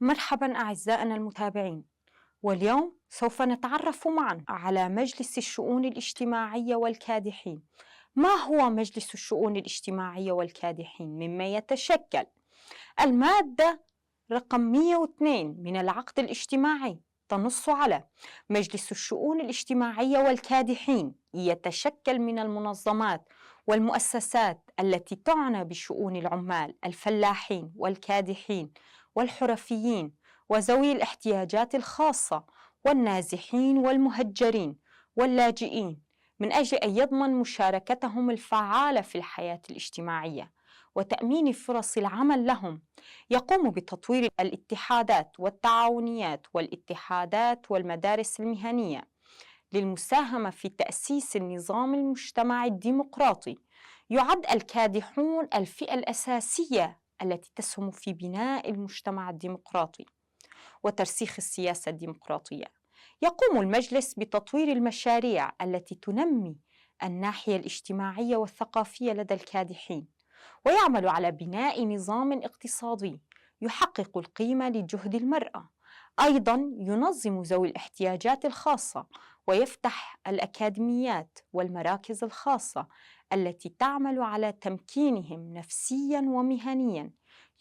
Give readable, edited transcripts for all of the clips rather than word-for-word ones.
مرحبا أعزائنا المتابعين، واليوم سوف نتعرف معا على مجلس الشؤون الاجتماعية والكادحين. ما هو مجلس الشؤون الاجتماعية والكادحين؟ مما يتشكل المادة رقم 102 من العقد الاجتماعي تنص على مجلس الشؤون الاجتماعية والكادحين يتشكل من المنظمات والمؤسسات التي تعنى بشؤون العمال الفلاحين والكادحين والحرفيين وذوي الاحتياجات الخاصة والنازحين والمهجرين واللاجئين، من أجل أن يضمن مشاركتهم الفعالة في الحياة الاجتماعية وتأمين فرص العمل لهم. يقوم بتطوير الاتحادات والتعاونيات والاتحادات والمدارس المهنية للمساهمة في تأسيس النظام المجتمعي الديمقراطي. يعد الكادحون الفئة الأساسية التي تسهم في بناء المجتمع الديمقراطي وترسيخ السياسة الديمقراطية. يقوم المجلس بتطوير المشاريع التي تنمي الناحية الاجتماعية والثقافية لدى الكادحين، ويعمل على بناء نظام اقتصادي يحقق القيمة لجهد المرأة. أيضا ينظم ذوي الاحتياجات الخاصة ويفتح الأكاديميات والمراكز الخاصة التي تعمل على تمكينهم نفسيا ومهنيا.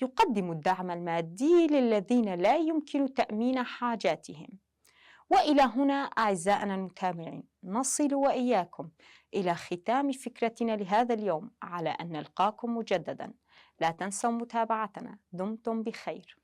يقدم الدعم المادي للذين لا يمكن تأمين حاجاتهم. وإلى هنا أعزائنا المتابعين نصل وإياكم إلى ختام فكرتنا لهذا اليوم، على أن نلقاكم مجددا. لا تنسوا متابعتنا. دمتم بخير.